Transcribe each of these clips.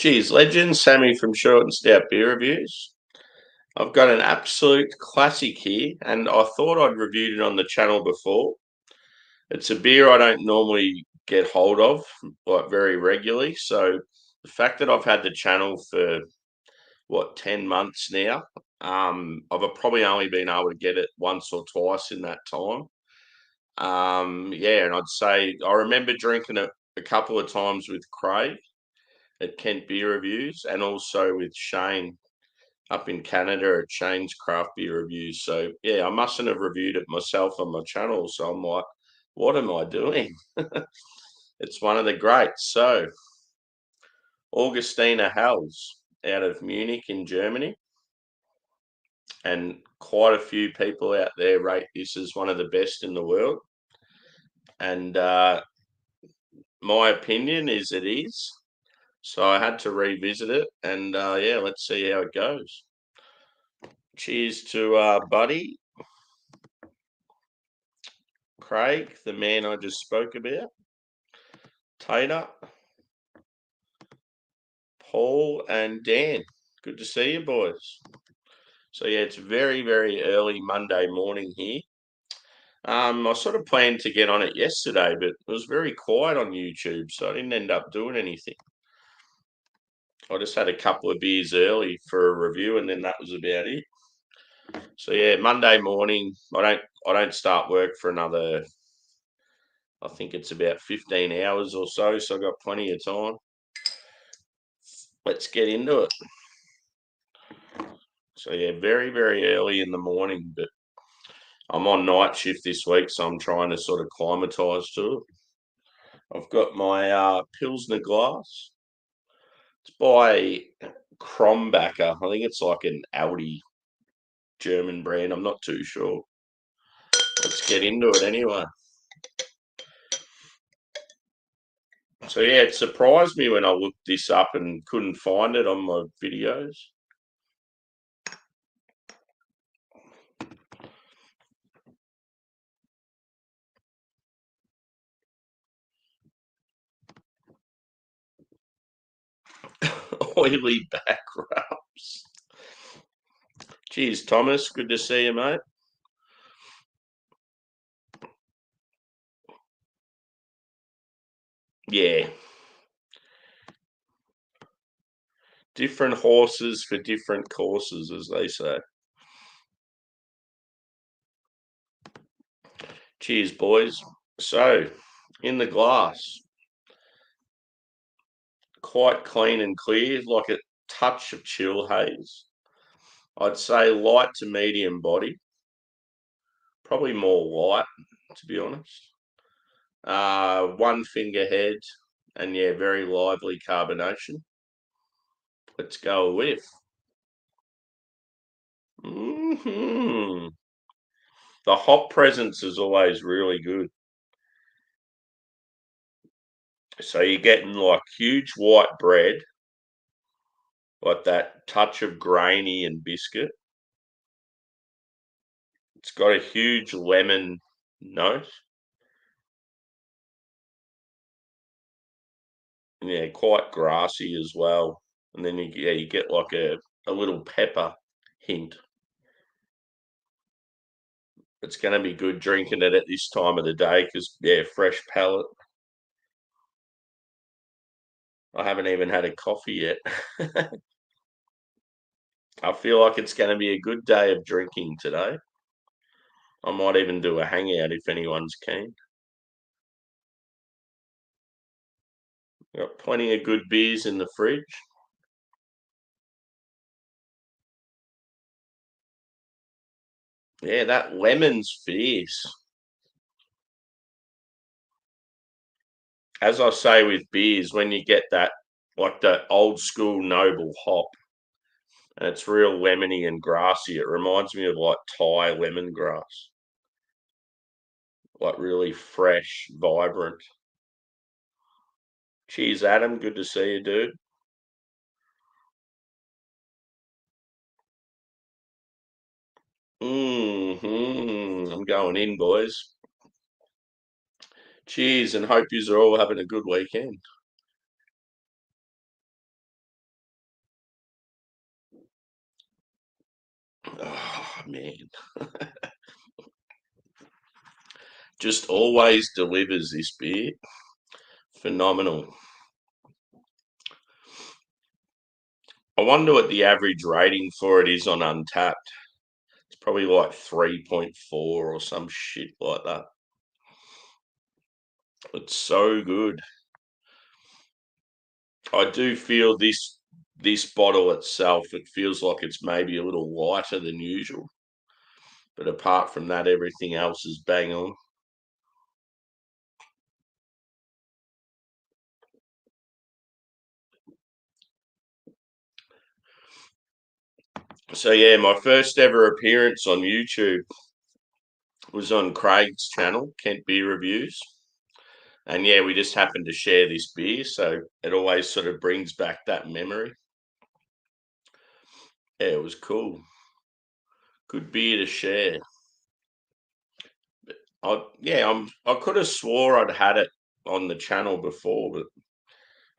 Geez, legend, Sammy from Short and Stout Beer Reviews. I've got an absolute classic here, and I thought I'd reviewed it on the channel before. It's a beer I don't normally get hold of, like very regularly. So the fact that I've had the channel for 10 months now, I've probably only been able to get it once or twice in that time. Yeah, and I'd say I remember drinking it a couple of times with Craig at Kent Beer Reviews and also with Shane up in Canada at Shane's Craft Beer Reviews. So yeah, I mustn't have reviewed it myself on my channel. So I'm like, what am I doing? It's one of the greats. So Augustiner Helles out of Munich in Germany. And quite a few people out there rate this as one of the best in the world. And my opinion is it is. So I had to revisit it. And yeah, let's see how it goes. Cheers to Buddy, Craig, the man I just spoke about, Tater, Paul, and Dan. Good to see you, boys. So yeah, it's very, very early Monday morning here. I sort of planned to get on it yesterday, but it was very quiet on YouTube, so I didn't end up doing anything. I just had a couple of beers early for a review, and then that was about it. So yeah, Monday morning, I don't start work for another, I think it's about 15 hours or so, so I've got plenty of time. Let's get into it. So yeah, very, very early in the morning, but I'm on night shift this week, so I'm trying to sort of climatise to it. I've got my Pilsner glass. It's by Krombacher. I think it's like an Audi German brand. I'm not too sure. Let's get into it anyway. So yeah, it surprised me when I looked this up and couldn't find it on my videos. Oily back rubs. Cheers, Thomas. Good to see you, mate. Yeah. Different horses for different courses, as they say. Cheers, boys. So, in the glass, quite clean and clear, like a touch of chill haze. I'd say light to medium body, probably more light, to be honest. One finger head, and yeah, very lively carbonation. Let's go with. The hop presence is always really good. So you're getting like huge white bread, like that touch of grainy and biscuit. It's got a huge lemon note. Yeah, quite grassy as well. And then you get like a little pepper hint. It's going to be good drinking it at this time of the day because, yeah, fresh palate. I haven't even had a coffee yet. I feel like it's going to be a good day of drinking today. I might even do a hangout if anyone's keen. Got plenty of good beers in the fridge. Yeah, that lemon's fierce. As I say with beers, when you get that, like the old school noble hop, and it's real lemony and grassy, it reminds me of like Thai lemongrass, like really fresh, vibrant. Cheers, Adam. Good to see you, dude. I'm going in, boys. Cheers, and hope yous are all having a good weekend. Oh, man. Just always delivers this beer. Phenomenal. I wonder what the average rating for it is on Untappd. It's probably like 3.4 or some shit like that. It's so good. I do feel this bottle itself, it feels like it's maybe a little lighter than usual. But apart from that, everything else is bang on. So yeah, my first ever appearance on YouTube was on Craig's channel, Kent Beer Reviews. And yeah, we just happened to share this beer, so it always sort of brings back that memory. Yeah, it was cool. Good beer to share. I could have swore I'd had it on the channel before, but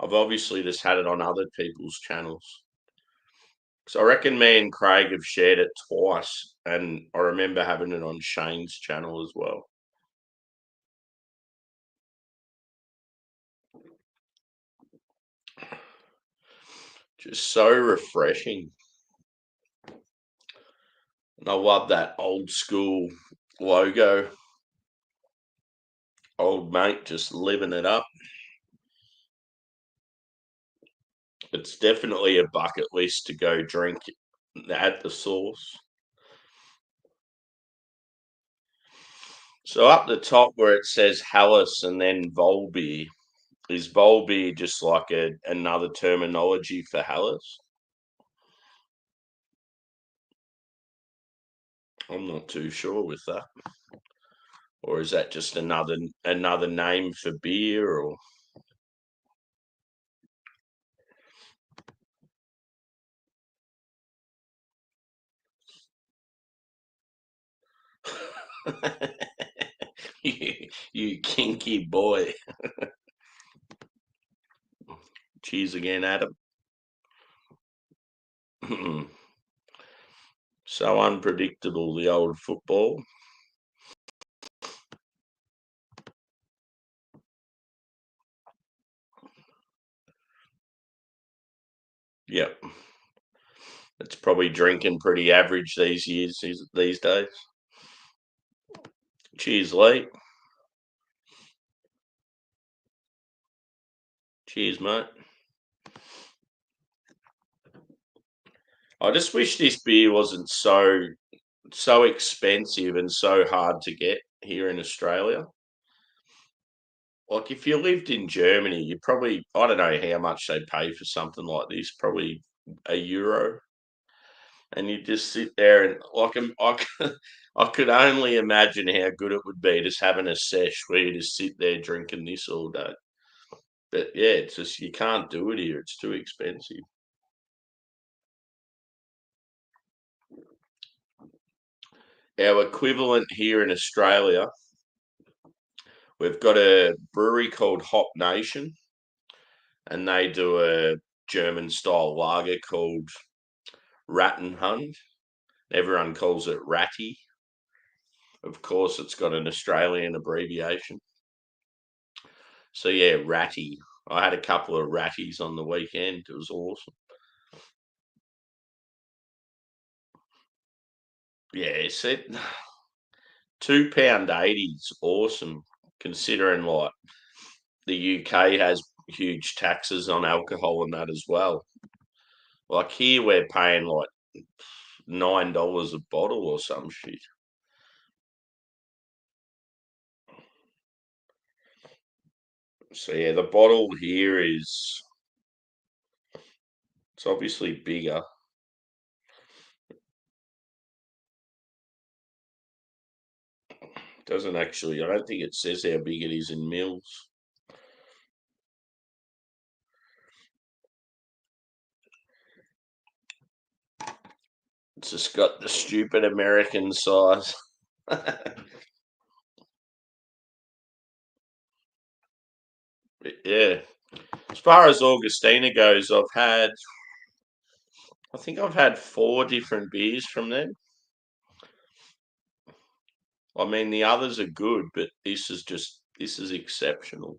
I've obviously just had it on other people's channels. So I reckon me and Craig have shared it twice, and I remember having it on Shane's channel as well. Just so refreshing. And I love that old school logo. Old mate just living it up. It's definitely a bucket list to go drink at the source. So up the top where it says Helles and then Volbeer, is Volbeer just like another terminology for Helles? I'm not too sure with that. Or is that just another name for beer or you kinky boy. Cheers again, Adam. So unpredictable, the old football. Yep. It's probably drinking pretty average these days. Cheers, Lee. Cheers, mate. I just wish this beer wasn't so expensive and so hard to get here in Australia. Like if you lived in Germany, you probably I don't know how much they pay for something like this, probably €1. And you just sit there and I could only imagine how good it would be just having a sesh where you just sit there drinking this all day. But yeah, it's just you can't do it here. It's too expensive. Our equivalent here in Australia, we've got a brewery called Hop Nation, and they do a German style lager called Rattenhund. Everyone calls it Ratty. Of course, it's got an Australian abbreviation. So yeah, Ratty. I had a couple of Ratties on the weekend. It was awesome. Yeah, it's it. £2.80 is awesome considering like the UK has huge taxes on alcohol and that as well. Like here, we're paying like $9 a bottle or some shit. So yeah, the bottle here is it's obviously bigger. Doesn't actually. I don't think it says how big it is in mils. It's just got the stupid American size. Yeah. As far as Augustina goes, I think I've had 4 different beers from them. I mean, the others are good, but this is exceptional.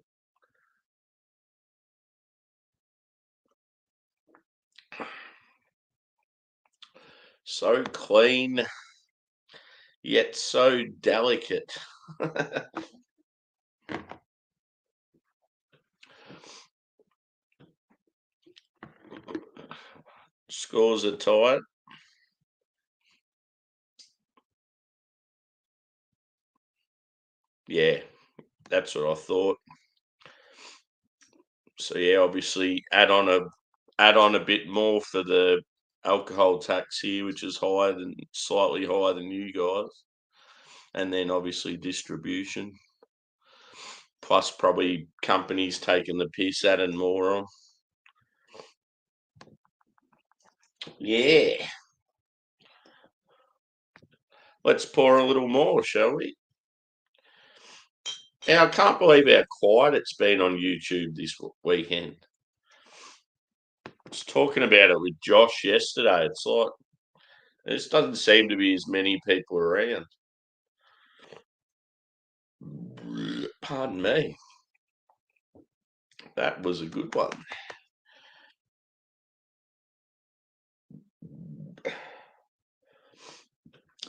So clean, yet so delicate. Scores are tight. Yeah, that's what I thought. So yeah, obviously add on a bit more for the alcohol tax here, which is slightly higher than you guys, and then obviously distribution, plus probably companies taking the piss at and more on. Yeah, let's pour a little more, shall we? Yeah, I can't believe how quiet it's been on YouTube this weekend. I was talking about it with Josh yesterday. It's like there just doesn't seem to be as many people around. Pardon me. That was a good one.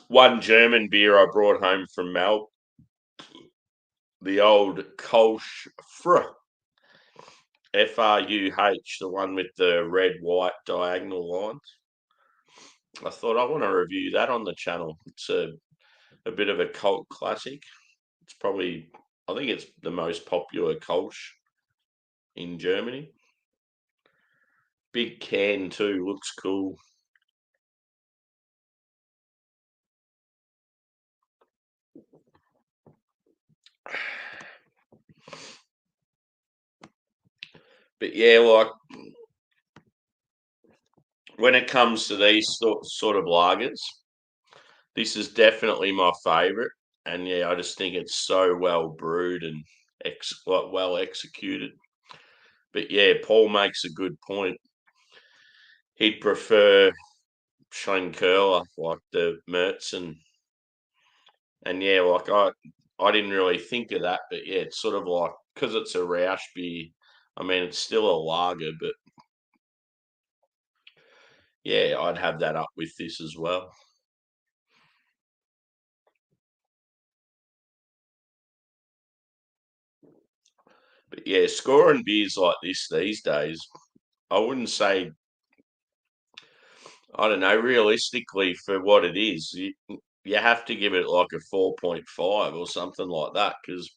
One German beer I brought home from Mel, the old Kolsch Fruh, Fruh, the one with the red, white diagonal lines. I thought I want to review that on the channel. It's a bit of a cult classic. It's probably, I think it's the most popular Kolsch in Germany. Big can too, looks cool. But yeah, like when it comes to these sort of lagers, this is definitely my favourite. And yeah, I just think it's so well brewed and well executed. But yeah, Paul makes a good point. He'd prefer Schlenkerla, like the Märzen. And yeah, like I didn't really think of that, but yeah, it's sort of like because it's a Rausch beer. I mean, it's still a lager, but yeah, I'd have that up with this as well. But yeah, scoring beers like this these days, I wouldn't say, I don't know, realistically for what it is, you have to give it like a 4.5 or something like that because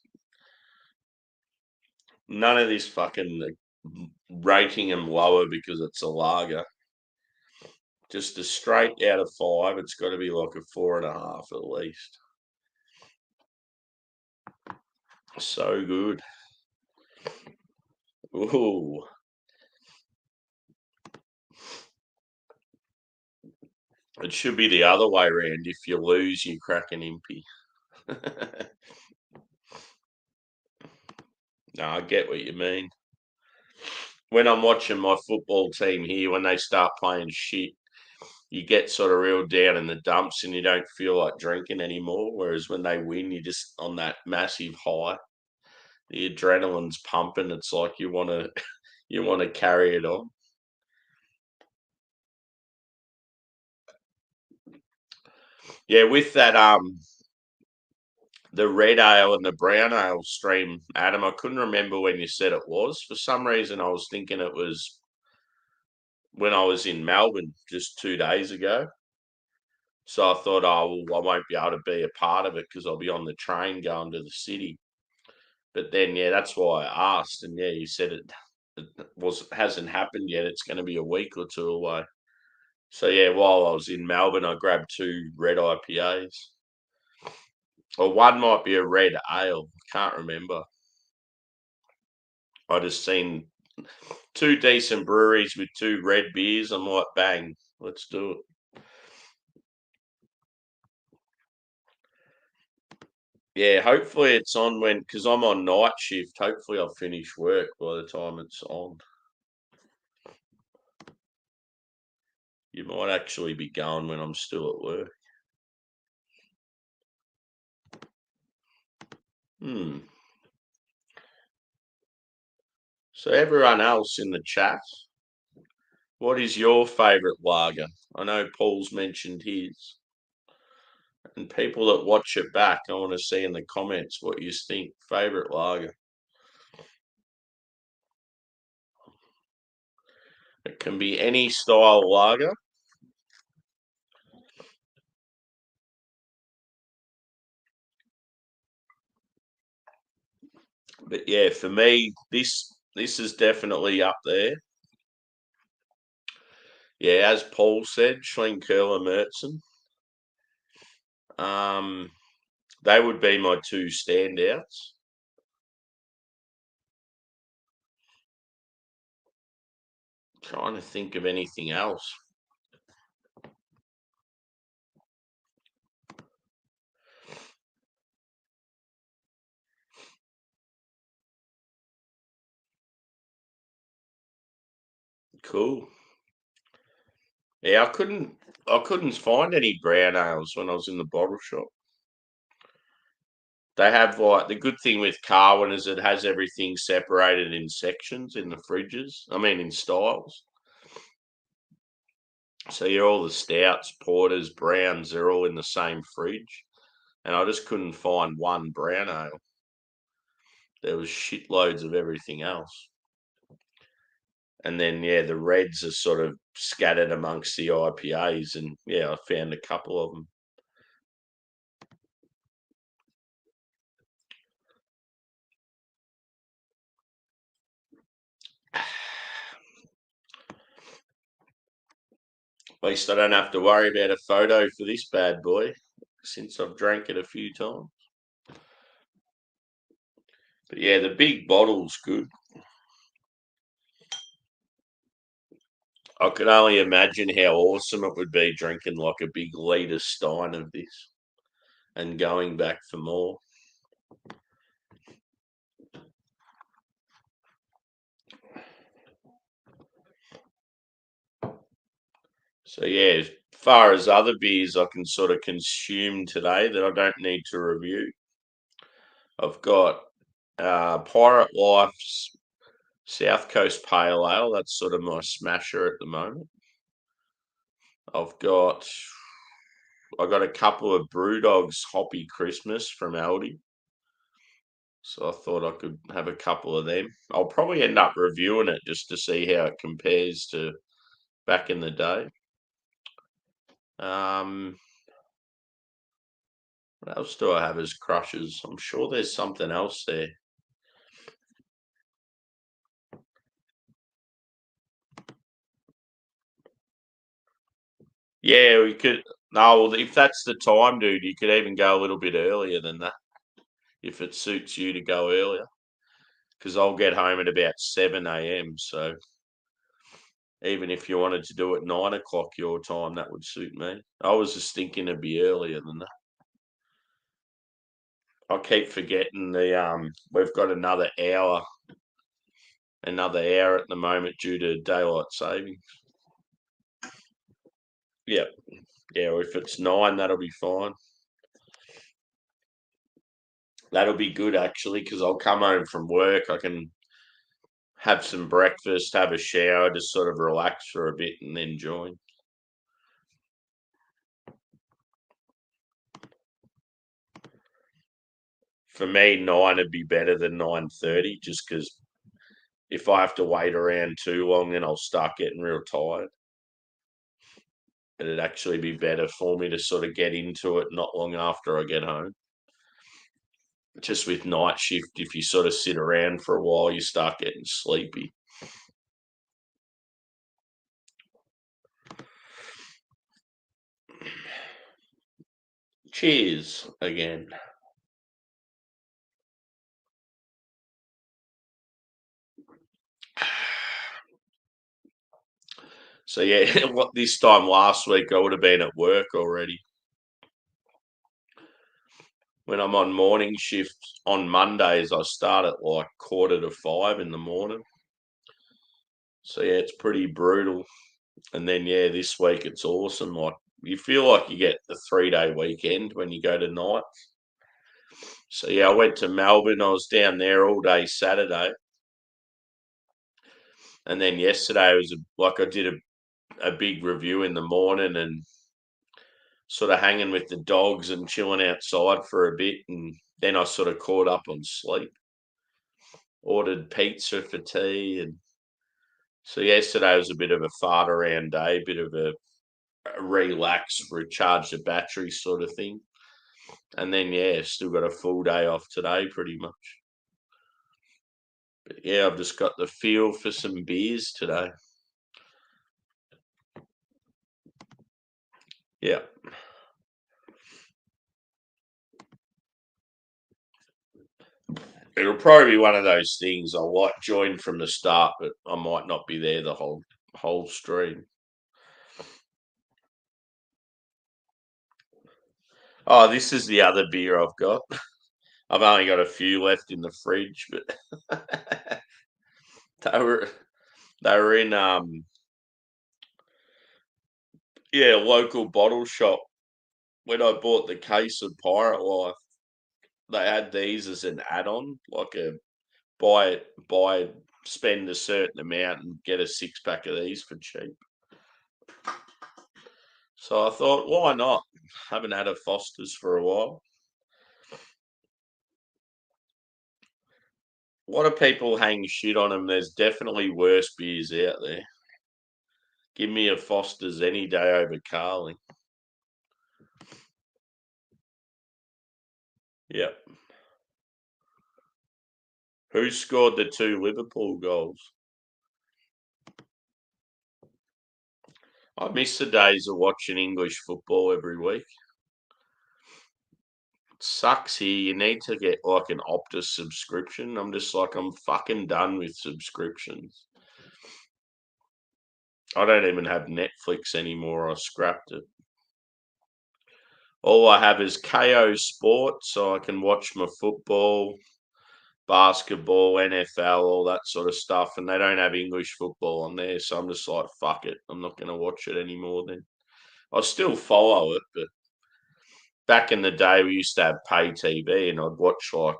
none of this fucking rating them lower because it's a lager. Just a straight out of 5, it's got to be like a 4.5 at least. So good. Ooh. It should be the other way around. If you lose, you crack an impy. No, I get what you mean. When I'm watching my football team here, when they start playing shit, you get sort of real down in the dumps and you don't feel like drinking anymore. Whereas when they win, you're just on that massive high. The adrenaline's pumping. It's like you want to you want to carry it on. Yeah, with that the red ale and the brown ale stream, Adam, I couldn't remember when you said it was. For some reason I was thinking it was when I was in Melbourne just 2 days ago. So I thought, oh, well, I won't be able to be a part of it because I'll be on the train going to the city. But then, yeah, that's why I asked, and yeah, you said it hasn't happened yet. It's going to be a week or two away. So yeah, while I was in Melbourne, I grabbed 2 red IPAs, or one might be a red ale. Can't remember. I just seen 2 decent breweries with 2 red beers. I'm like, bang, let's do it. Yeah, hopefully it's on because I'm on night shift. Hopefully I'll finish work by the time it's on. You might actually be going when I'm still at work. So everyone else in the chat, what is your favourite lager? I know Paul's mentioned his. And people that watch it back, I want to see in the comments what you think. Favourite lager. It can be any style lager. But yeah, for me, this is definitely up there. Yeah, as Paul said, Schlenkerla Märzen. They would be my two standouts. Trying to think of anything else. Cool. Yeah, I couldn't find any brown ales when I was in the bottle shop. They have like the good thing with Carwin is it has everything separated in sections in the fridges. I mean in styles. So you're all the stouts, porters, browns, they're all in the same fridge. And I just couldn't find one brown ale. There was shitloads of everything else. And then yeah, the reds are sort of scattered amongst the IPAs, and yeah, I found a couple of them. At least I don't have to worry about a photo for this bad boy, since I've drank it a few times. But yeah, the big bottle's good. I can only imagine how awesome it would be drinking like a big litre stein of this and going back for more. So yeah, as far as other beers I can sort of consume today that I don't need to review, I've got Pirate Life's South Coast Pale Ale. That's sort of my smasher at the moment. I've got a couple of Brewdog's Hoppy Christmas from Aldi. So I thought I could have a couple of them. I'll probably end up reviewing it just to see how it compares to back in the day. What else do I have as crushes? I'm sure there's something else there. Yeah, we could. No, well, if that's the time, dude, you could even go a little bit earlier than that if it suits you to go earlier. Because I'll get home at about 7 a.m. So even if you wanted to do it 9 o'clock your time, that would suit me. I was just thinking it'd be earlier than that. I keep forgetting we've got another hour at the moment due to daylight savings. Yeah. Yeah, if it's 9, that'll be fine. That'll be good actually, because I'll come home from work. I can have some breakfast, have a shower, just sort of relax for a bit, and then join. For me, 9 would be better than 9:30, just because if I have to wait around too long, then I'll start getting real tired. It'd actually be better for me to sort of get into it not long after I get home. Just with night shift, if you sort of sit around for a while, you start getting sleepy. Cheers again. So yeah, what this time last week I would have been at work already. When I'm on morning shift on Mondays, I start at like 4:45 in the morning. So yeah, it's pretty brutal. And then yeah, this week it's awesome. Like you feel like you get the 3-day weekend when you go to night. So yeah, I went to Melbourne. I was down there all day Saturday, and then yesterday was I did a big review in the morning and sort of hanging with the dogs and chilling outside for a bit, and then I sort of caught up on sleep. Ordered pizza for tea, and so yesterday was a bit of a fart around day, a bit of a relax, recharge the battery sort of thing. And then yeah, still got a full day off today, pretty much. But yeah, I've just got the feel for some beers today. Yeah. It'll probably be one of those things I might join from the start, but I might not be there the whole stream. Oh, this is the other beer I've got. I've only got a few left in the fridge, but they were they were in yeah, local bottle shop. When I bought the case of Pirate Life, they had these as an add-on, like a buy spend a certain amount and get a six pack of these for cheap. So I thought, why not? Haven't had a Foster's for a while. A lot of people hang shit on them. There's definitely worse beers out there. Give me a Foster's any day over Carling. Yep. Who scored the two Liverpool goals? I miss the days of watching English football every week. It sucks here. You need to get like an Optus subscription. I'm just like, I'm fucking done with subscriptions. I don't even have Netflix anymore. I scrapped it. All I have is KO Sport, so I can watch my football, basketball, NFL, all that sort of stuff. And they don't have English football on there, so I'm just like, fuck it. I'm not going to watch it anymore then. I still follow it, but back in the day, we used to have pay TV, and I'd watch like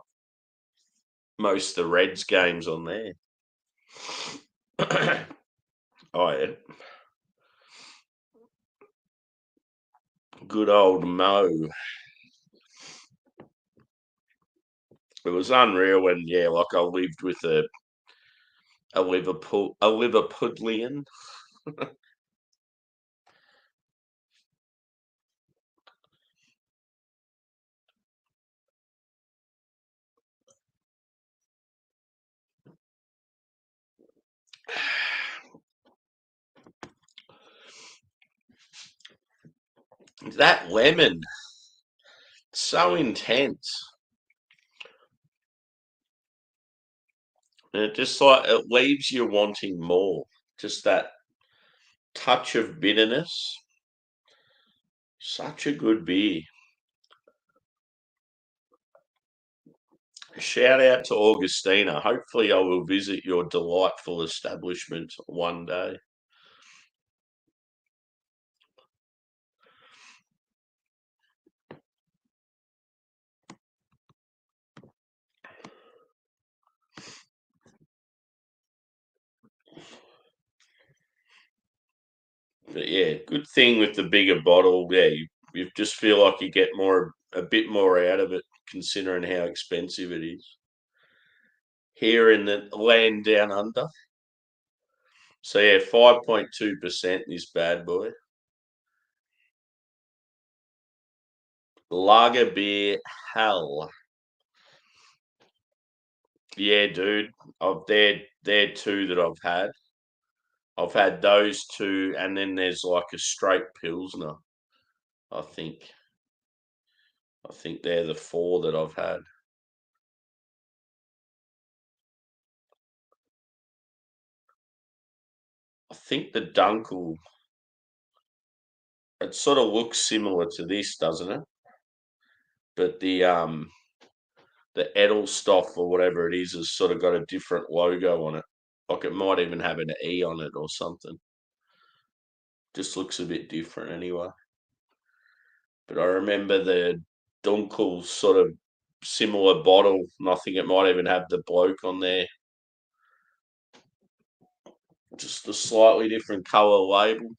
most of the Reds games on there. Oh, yeah. Good old Mo. It was unreal when, yeah, like I lived with a Liverpudlian. That lemon, so intense. And it just like it leaves you wanting more. Just that touch of bitterness. Such a good beer. Shout out to Augustina. Hopefully, I will visit your delightful establishment one day. But yeah, good thing with the bigger bottle. Yeah, you just feel like you get a bit more out of it, considering how expensive it is here in the land down under. So yeah, 5.2% this bad boy. Lager beer hell. Yeah, dude. They're two that I've had. I've had those two, and then there's like a straight pilsner. I think. I think they're the four that I've had. I think the Dunkel. It sort of looks similar to this, doesn't it? But the Edelstoff or whatever it is has sort of got a different logo on it. Like it might even have an E on it or something. Just looks a bit different anyway. But I remember the Dunkel sort of similar bottle, and I think it might even have the bloke on there. Just a slightly different colour label.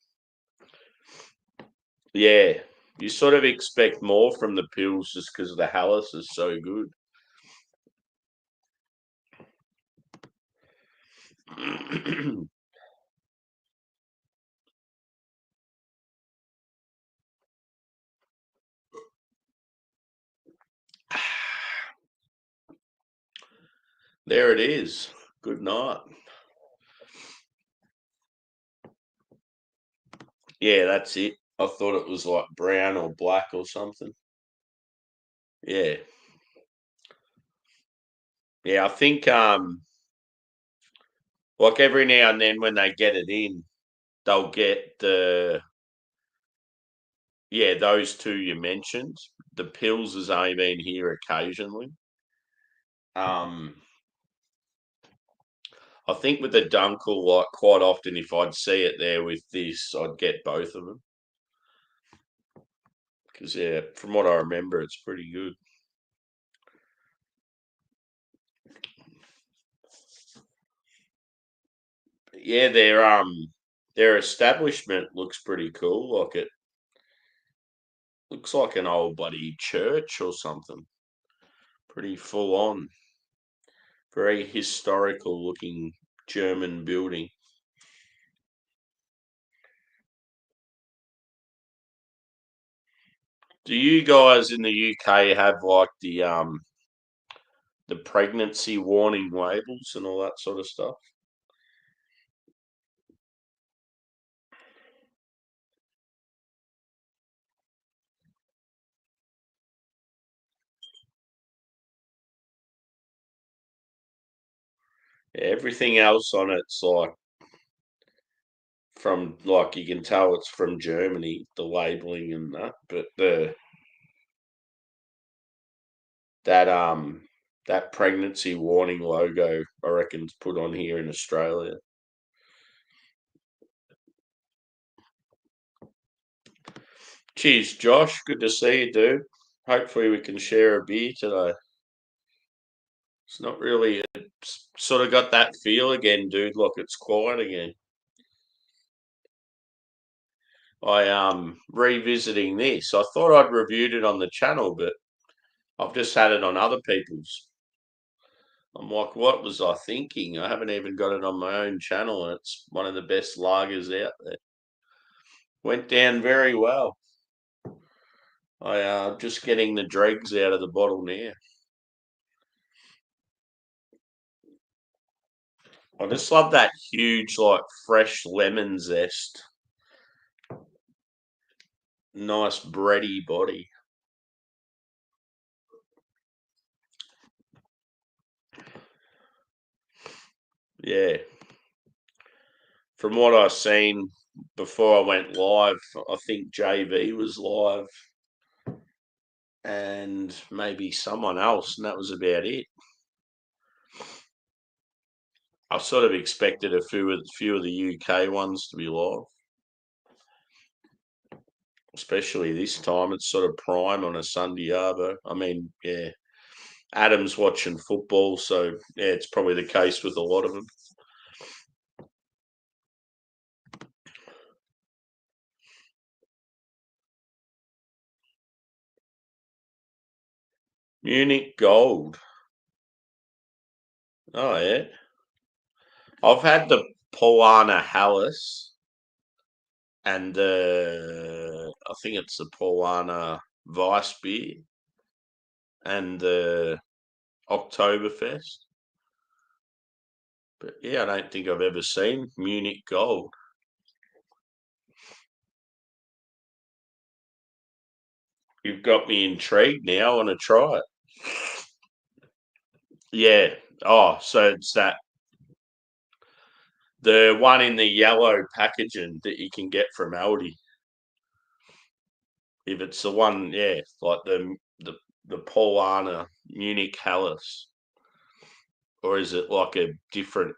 Yeah, you sort of expect more from the pills just because the Helles is so good. There it is. Good night. Yeah, that's it. I thought it was like brown or black or something. Yeah. Yeah, I think like every now and then when they get it in, they'll get those two you mentioned. The pills has only been here occasionally. Um I think with the Dunkel, like quite often if I'd see it there with this, I'd get both of them. Because yeah, from what I remember, it's pretty good. Yeah, their establishment looks pretty cool. Like it looks like an old bloody church or something. Pretty full on. Very historical looking German building. Do you guys in the UK have like the pregnancy warning labels and all that sort of stuff? Everything else on it's like from like you can tell it's from Germany, the labeling and that, but that that pregnancy warning logo I reckon's put on here in Australia. Cheers, Josh. Good to see you, dude. Hopefully we can share a beer today. It's not really it's sort of got that feel again, dude. Like it's quiet again. I revisiting this. I thought I'd reviewed it on the channel, but I've just had it on other people's. I'm like, what was I thinking? I haven't even got it on my own channel, and it's one of the best lagers out there. Went down very well. I just getting the dregs out of the bottle now. I just love that huge, like fresh lemon zest. Nice bready body. Yeah. From what I've seen before I went live, I think JV was live and maybe someone else, and that was about it. I sort of expected a few of the UK ones to be live, especially this time. It's sort of prime on a Sunday arvo. I mean, yeah, Adam's watching football, so yeah, it's probably the case with a lot of them. Munich Gold. Oh yeah, I've had the Polana Hallis and I think it's the Polana Vice beer and the Oktoberfest. But yeah, I don't think I've ever seen Munich Gold. You've got me intrigued now. I want to try it. Yeah. Oh, so it's the one in the yellow packaging that you can get from Aldi. If it's the one, yeah, like the Polana Munich Hallis, or is it like a different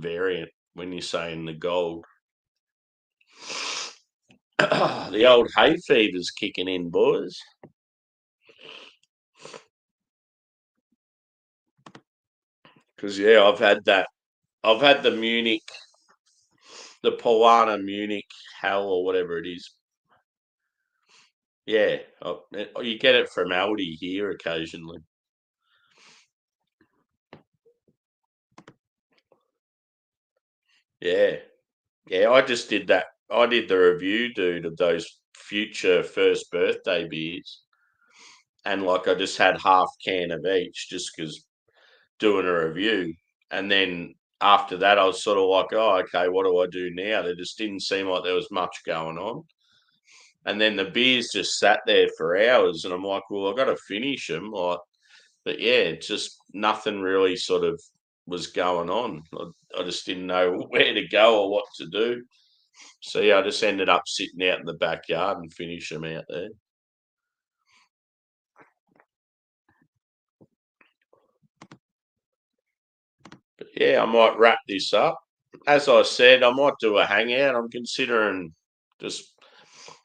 variant when you're saying the gold? The old hay fever's kicking in, boys. Because yeah, I've had the Munich, the Polana Munich Hell or whatever it is. Yeah, you get it from Aldi here occasionally. Yeah, yeah. I just did that. I did the review, dude, of those future first birthday beers, and like I just had half can of each, just because doing a review, and then after that, I was sort of like, oh, okay, what do I do now? There just didn't seem like there was much going on. And then the beers just sat there for hours, and I'm like, well, I've got to finish them. Like, but yeah, just nothing really sort of was going on. I just didn't know where to go or what to do. So yeah, I just ended up sitting out in the backyard and finish them out there. But yeah, I might wrap this up. As I said, I might do a hangout. I'm considering just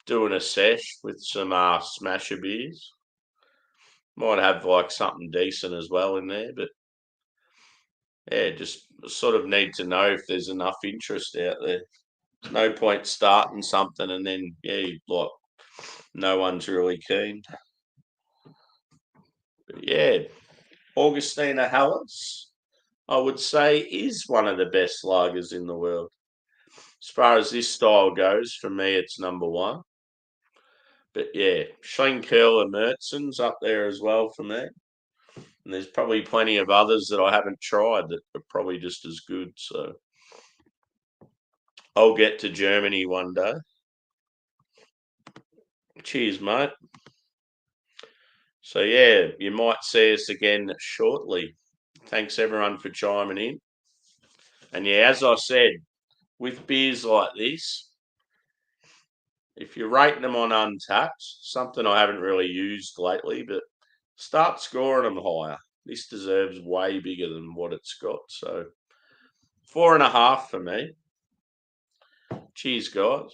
doing a sesh with some smasher beers. Might have like something decent as well in there, but yeah, just sort of need to know if there's enough interest out there. No point starting something and then like no one's really keen. But yeah, Augustina Hallis, I would say, is one of the best lagers in the world. As far as this style goes, for me, it's number one. But yeah, Schenkel and Mertzen's up there as well for me. And there's probably plenty of others that I haven't tried that are probably just as good. So I'll get to Germany one day. Cheers, mate. So yeah, you might see us again shortly. Thanks everyone for chiming in. And yeah, as I said, with beers like this, if you're rating them on Untapped, something I haven't really used lately, but start scoring them higher. This deserves way bigger than what it's got. So 4.5 for me. Cheers, guys.